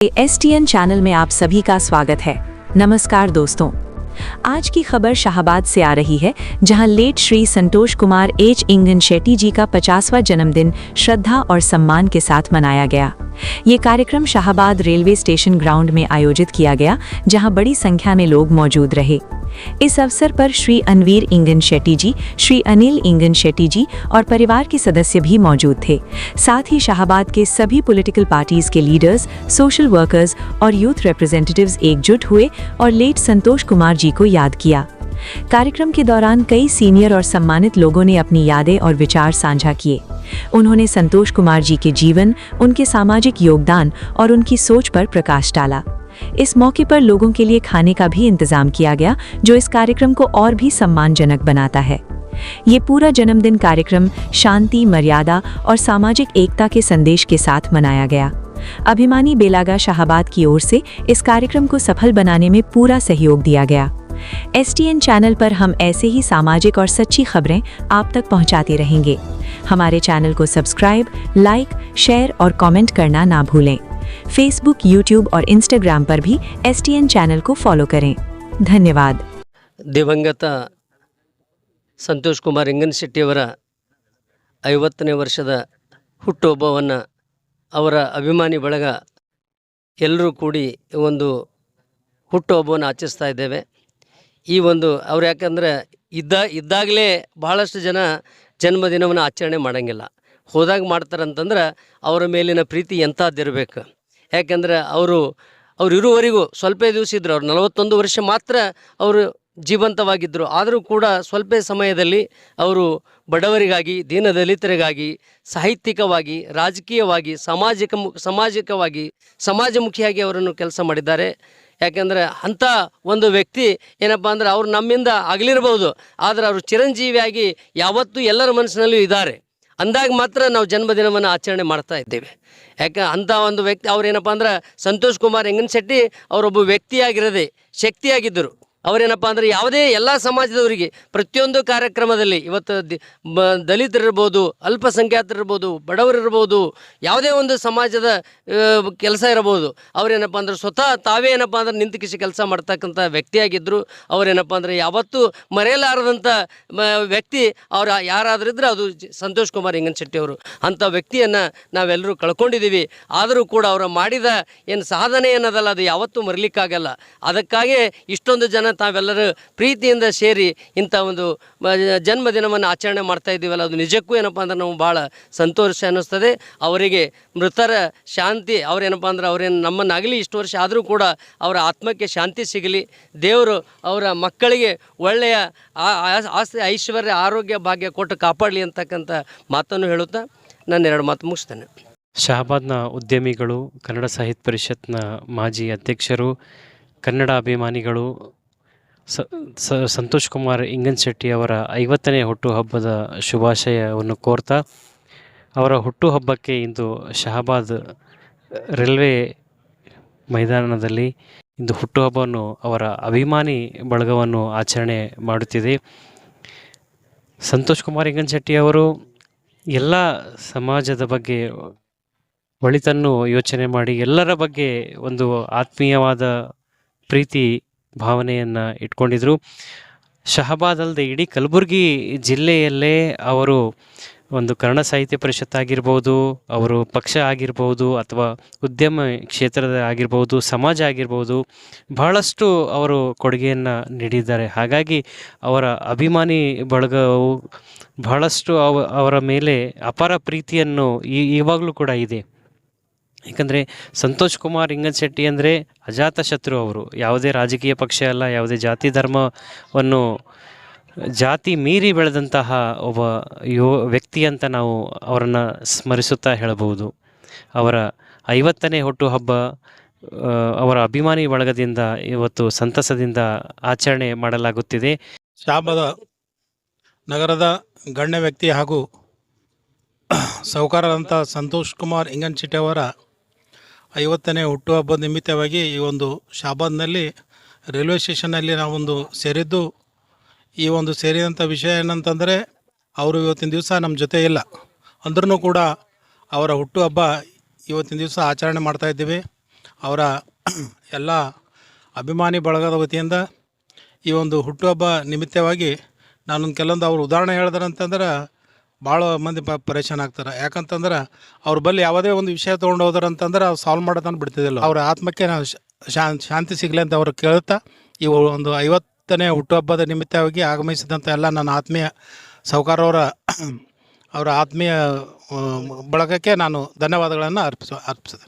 STN channel में आप सभी का स्वागत है। नमस्कार दोस्तों, आज की खबर शाहबाद से आ रही है, जहां लेट श्री संतोष कुमार एच इंगन शेट्टी जी का 50वां जन्मदिन श्रद्धा और सम्मान के साथ मनाया गया। ये कार्यक्रम शाहबाद रेलवे स्टेशन ग्राउंड में आयोजित किया गया, जहां बड़ी संख्या में लोग मौजूद रहे। इस अवसर पर श्री अनवीर इंगन शेट्टी जी, श्री अनिल इंगन शेट्टी जी और परिवार के सदस्य भी मौजूद थे। साथ ही शाहबाद के सभी पॉलिटिकल पार्टीज के लीडर्स, सोशल वर्कर्स और यूथ रिप्रेजेंटेटिव्स एकजुट हुए और लेट संतोष कुमार जी को याद किया। कार्यक्रम के दौरान कई सीनियर और सम्मानित लोगों ने अपनी यादें और विचार साझा किए। उन्होंने संतोष कुमार जी के जीवन, उनके सामाजिक योगदान और उनकी सोच पर प्रकाश डाला। इस मौके पर लोगों के लिए खाने का भी इंतजाम किया गया, जो इस कार्यक्रम को और भी सम्मानजनक बनाता है। ये पूरा जन्मदिन कार्यक्रम शांति, मर्यादा और सामाजिक एकता के संदेश के साथ मनाया गया। अभिमानी बेलागा शाहबाद की ओर से इस कार्यक्रम को सफल बनाने में पूरा सहयोग दिया गया। STN चैनल पर हम ऐसे ही सामाजिक और सच्ची खबरें आप तक पहुंचाते रहेंगे। हमारे चैनल को सब्सक्राइब, लाइक, शेयर और कमेंट करना ना भूलें। फेसबुक, यूट्यूब और इंस्टाग्राम पर भी STN चैनल को फॉलो करें। धन्यवाद। ದಿವಂಗತ ಸಂತೋಷ್ ಕುಮಾರ್ ಇಂಗನ್ ಶೆಟ್ಟಿಯವರ 50ನೇ ವರ್ಷದ ಹುಟ್ಟುಹಬ್ಬವನ್ನು ಅವರ ಅಭಿಮಾನಿ ಬಳಗ ಎಲ್ಲರೂ ಕೂಡಿ ಒಂದು ಹುಟ್ಟುಹಬ್ಬವನ್ನು ಆಚರಿಸ್ತಾ ಇದ್ದೇವೆ. ಈ ಒಂದು ಅವ್ರು ಯಾಕಂದರೆ ಇದ್ದಾಗಲೇ ಬಹಳಷ್ಟು ಜನ ಜನ್ಮದಿನವನ್ನು ಆಚರಣೆ ಮಾಡೋಂಗಿಲ್ಲ, ಹೋದಾಗ ಮಾಡ್ತಾರಂತಂದ್ರೆ ಅವರ ಮೇಲಿನ ಪ್ರೀತಿ ಎಂಥದ್ದಿರಬೇಕು. ಯಾಕಂದರೆ ಅವರು ಇರುವವರೆಗೂ ಸ್ವಲ್ಪ ದಿವಸ ಇದ್ದರು. ಅವ್ರು 41 ವರ್ಷ ಮಾತ್ರ ಅವರು ಜೀವಂತವಾಗಿದ್ದರು. ಆದರೂ ಕೂಡ ಸ್ವಲ್ಪ ಸಮಯದಲ್ಲಿ ಅವರು ಬಡವರಿಗಾಗಿ, ದೀನದಲಿತರಿಗಾಗಿ, ಸಾಹಿತ್ಯಿಕವಾಗಿ, ರಾಜಕೀಯವಾಗಿ, ಸಾಮಾಜಿಕವಾಗಿ, ಸಮಾಜಮುಖಿಯಾಗಿ ಅವರನ್ನು ಕೆಲಸ ಮಾಡಿದ್ದಾರೆ. ಯಾಕೆಂದರೆ ಅಂಥ ಒಂದು ವ್ಯಕ್ತಿ ಏನಪ್ಪ ಅಂದ್ರೆ ಅವರು ನಮ್ಮಿಂದ ಆಗಲಿರ್ಬೋದು, ಆದರೆ ಅವರು ಚಿರಂಜೀವಿಯಾಗಿ ಯಾವತ್ತೂ ಎಲ್ಲರ ಮನಸ್ಸಿನಲ್ಲೂ ಇದ್ದಾರೆ. ಅಂದಾಗ ಮಾತ್ರ ನಾವು ಜನ್ಮದಿನವನ್ನು ಆಚರಣೆ ಮಾಡ್ತಾ ಇದ್ದೇವೆ. ಯಾಕೆ ಅಂಥ ಒಂದು ವ್ಯಕ್ತಿ ಅವ್ರೇನಪ್ಪ ಅಂದ್ರೆ ಸಂತೋಷ್ ಕುಮಾರ್ ಇಂಗನ್ ಶೆಟ್ಟಿ ಅವರೊಬ್ಬ ವ್ಯಕ್ತಿಯಾಗಿರದೆ ಶಕ್ತಿಯಾಗಿದ್ದರು. ಅವರೇನಪ್ಪ ಅಂದರೆ ಯಾವುದೇ ಎಲ್ಲ ಸಮಾಜದವರಿಗೆ ಪ್ರತಿಯೊಂದು ಕಾರ್ಯಕ್ರಮದಲ್ಲಿ ಇವತ್ತು ದಲಿತರಿರ್ಬೋದು, ಅಲ್ಪಸಂಖ್ಯಾತರಿರ್ಬೋದು, ಬಡವರಿರ್ಬೋದು, ಯಾವುದೇ ಒಂದು ಸಮಾಜದ ಕೆಲಸ ಇರಬಹುದು, ಅವರೇನಪ್ಪ ಅಂದ್ರೆ ಸ್ವತಃ ತಾವೇ ಏನಪ್ಪ ಅಂದ್ರೆ ನಿಂತುಕಿಸಿ ಕೆಲಸ ಮಾಡ್ತಕ್ಕಂಥ ವ್ಯಕ್ತಿಯಾಗಿದ್ದರು. ಅವರೇನಪ್ಪ ಅಂದರೆ ಯಾವತ್ತೂ ಮರೆಯಲಾರದಂಥ ವ್ಯಕ್ತಿ ಅವ್ರು ಯಾರಾದ್ರಿದ್ರೆ ಅದು ಸಂತೋಷ್ ಕುಮಾರ್ ಇಂಗನ್ ಶೆಟ್ಟಿ ಅವರು. ಅಂಥ ವ್ಯಕ್ತಿಯನ್ನು ನಾವೆಲ್ಲರೂ ಕಳ್ಕೊಂಡಿದ್ದೀವಿ. ಆದರೂ ಕೂಡ ಅವರು ಮಾಡಿದ ಏನು ಸಾಧನೆ ಏನದಲ್ಲ, ಅದು ಯಾವತ್ತೂ ಮರಲಿಕ್ಕಾಗಲ್ಲ. ಅದಕ್ಕಾಗಿ ಇಷ್ಟೊಂದು ಜನ ತಾವೆಲ್ಲರೂ ಪ್ರೀತಿಯಿಂದ ಸೇರಿ ಇಂಥ ಒಂದು ಜನ್ಮದಿನವನ್ನು ಆಚರಣೆ ಮಾಡ್ತಾ ಇದ್ದೀವಲ್ಲ, ಅದು ನಿಜಕ್ಕೂ ಏನಪ್ಪ ಅಂದ್ರೆ ನಾವು ಭಾಳ ಸಂತೋಷ ಅನ್ನಿಸ್ತದೆ. ಅವರಿಗೆ ಮೃತರ ಶಾಂತಿ, ಅವರೇನಪ್ಪ ಅಂದ್ರೆ ಅವರೇನು ನಮ್ಮನ್ನಾಗಲಿ ಇಷ್ಟು ವರ್ಷ ಆದರೂ ಕೂಡ ಅವರ ಆತ್ಮಕ್ಕೆ ಶಾಂತಿ ಸಿಗಲಿ, ದೇವರು ಅವರ ಮಕ್ಕಳಿಗೆ ಒಳ್ಳೆಯ ಆಸ್ತಿ, ಐಶ್ವರ್ಯ, ಆರೋಗ್ಯ, ಭಾಗ್ಯ ಕೊಟ್ಟು ಕಾಪಾಡಲಿ ಅಂತಕ್ಕಂಥ ಮಾತನ್ನು ಹೇಳುತ್ತಾ ನಾನು 2 ಮಾತು ಮುಗಿಸ್ತೇನೆ. ಶಹಬಾದ್ನ ಉದ್ಯಮಿಗಳು, ಕನ್ನಡ ಸಾಹಿತ್ಯ ಪರಿಷತ್ನ ಮಾಜಿ ಅಧ್ಯಕ್ಷರು, ಕನ್ನಡ ಅಭಿಮಾನಿಗಳು ಸಂತೋಷ್ ಕುಮಾರ್ ಇಂಗನ್ ಶೆಟ್ಟಿ ಅವರ 50ನೇ ಹುಟ್ಟುಹಬ್ಬದ ಶುಭಾಶಯವನ್ನು ಕೋರ್ತಾ, ಅವರ ಹುಟ್ಟುಹಬ್ಬಕ್ಕೆ ಇಂದು ಶಹಬಾದ್ ರೈಲ್ವೆ ಮೈದಾನದಲ್ಲಿ ಇಂದು ಹುಟ್ಟುಹಬ್ಬವನ್ನು ಅವರ ಅಭಿಮಾನಿ ಬಳಗವನ್ನು ಆಚರಣೆ ಮಾಡುತ್ತಿದೆ. ಸಂತೋಷ್ ಕುಮಾರ್ ಇಂಗನ್ ಶೆಟ್ಟಿ ಅವರು ಎಲ್ಲ ಸಮಾಜದ ಬಗ್ಗೆ ಒಳಿತನ್ನು ಯೋಚನೆ ಮಾಡಿ ಎಲ್ಲರ ಬಗ್ಗೆ ಒಂದು ಆತ್ಮೀಯವಾದ ಪ್ರೀತಿ ಭಾವನೆಯನ್ನು ಇಟ್ಕೊಂಡಿದ್ರು. ಶಹಬಾದ್ ಅಲ್ಲದೆ ಇಡೀ ಕಲಬುರಗಿ ಜಿಲ್ಲೆಯಲ್ಲೇ ಅವರು ಒಂದು ಕನ್ನಡ ಸಾಹಿತ್ಯ ಪರಿಷತ್ ಆಗಿರ್ಬೋದು, ಅವರು ಪಕ್ಷ ಆಗಿರ್ಬೋದು, ಅಥವಾ ಉದ್ಯಮ ಕ್ಷೇತ್ರದ ಆಗಿರ್ಬೋದು, ಸಮಾಜ ಆಗಿರ್ಬೋದು, ಬಹಳಷ್ಟು ಅವರು ಕೊಡುಗೆಯನ್ನು ನೀಡಿದ್ದಾರೆ. ಹಾಗಾಗಿ ಅವರ ಅಭಿಮಾನಿ ಬಳಗವು ಬಹಳಷ್ಟು ಅವರ ಮೇಲೆ ಅಪಾರ ಪ್ರೀತಿಯನ್ನು ಇವಾಗಲೂ ಕೂಡ ಇದೆ. ಏಕೆಂದರೆ ಸಂತೋಷ್ ಕುಮಾರ್ ಇಂಗನ್ ಶೆಟ್ಟಿ ಅಂದರೆ ಅಜಾತ ಶತ್ರು. ಅವರು ಯಾವುದೇ ರಾಜಕೀಯ ಪಕ್ಷ ಅಲ್ಲ, ಯಾವುದೇ ಜಾತಿ ಧರ್ಮವನ್ನು ಜಾತಿ ಮೀರಿ ಬೆಳೆದಂತಹ ಒಬ್ಬ ವ್ಯಕ್ತಿ ಅಂತ ನಾವು ಅವರನ್ನು ಸ್ಮರಿಸುತ್ತಾ ಹೇಳಬಹುದು. ಅವರ 50ನೇ ಹುಟ್ಟುಹಬ್ಬ ಅವರ ಅಭಿಮಾನಿ ಬಳಗದಿಂದ ಇವತ್ತು ಸಂತಸದಿಂದ ಆಚರಣೆ ಮಾಡಲಾಗುತ್ತಿದೆ. ಶಾಹಬಾದ್ ನಗರದ ಗಣ್ಯ ವ್ಯಕ್ತಿ ಹಾಗೂ ಸಾಹುಕಾರರಂಥ ಸಂತೋಷ್ ಕುಮಾರ್ ಇಂಗನ್ ಶೆಟ್ಟಿ ಅವರ 50ನೇ ಹುಟ್ಟುಹಬ್ಬದ ನಿಮಿತ್ತವಾಗಿ ಈ ಒಂದು ಶಾಹಬಾದ್ನಲ್ಲಿ ರೈಲ್ವೆ ಸ್ಟೇಷನ್ನಲ್ಲಿ ನಾವೊಂದು ಸೇರಿದ್ದು, ಈ ಒಂದು ಸೇರಿದಂಥ ವಿಷಯ ಏನಂತಂದರೆ, ಅವರು ಇವತ್ತಿನ ದಿವಸ ನಮ್ಮ ಜೊತೆ ಇಲ್ಲ ಅಂದ್ರೂ ಕೂಡ ಅವರ ಹುಟ್ಟುಹಬ್ಬ ಇವತ್ತಿನ ದಿವಸ ಆಚರಣೆ ಮಾಡ್ತಾಯಿದ್ದೀವಿ. ಅವರ ಎಲ್ಲ ಅಭಿಮಾನಿ ಬಳಗದ ವತಿಯಿಂದ ಈ ಒಂದು ಹುಟ್ಟುಹಬ್ಬ ನಿಮಿತ್ತವಾಗಿ ನಾನೊಂದು ಕೆಲವೊಂದು ಅವ್ರು ಉದಾಹರಣೆ ಹೇಳಿದ್ರೆ ಅಂತಂದ್ರೆ ಭಾಳ ಮಂದಿ ಪರೇಶಾನ್ ಆಗ್ತಾರೆ. ಯಾಕಂತಂದ್ರೆ ಅವ್ರ ಬಳಿ ಯಾವುದೇ ಒಂದು ವಿಷಯ ತೊಗೊಂಡು ಹೋದ್ರೆ ಅಂತಂದ್ರೆ ಅವ್ರು ಸಾಲ್ವ್ ಮಾಡೋದನ್ನು ಬಿಡ್ತಿದ್ದಿಲ್ಲ. ಅವ್ರ ಆತ್ಮಕ್ಕೆ ನಾವು ಶಾಂತಿ ಸಿಗಲಿ ಅಂತ ಅವ್ರು ಕೇಳುತ್ತಾ ಈ ಒಂದು 50ನೇ ಹುಟ್ಟುಹಬ್ಬದ ನಿಮಿತ್ತವಾಗಿ ಆಗಮಿಸಿದಂಥ ಎಲ್ಲ ನನ್ನ ಆತ್ಮೀಯ ಸಾಹುಕಾರವರ ಅವರ ಆತ್ಮೀಯ ಬಳಗಕ್ಕೆ ನಾನು ಧನ್ಯವಾದಗಳನ್ನು ಅರ್ಪಿಸಿದೆ.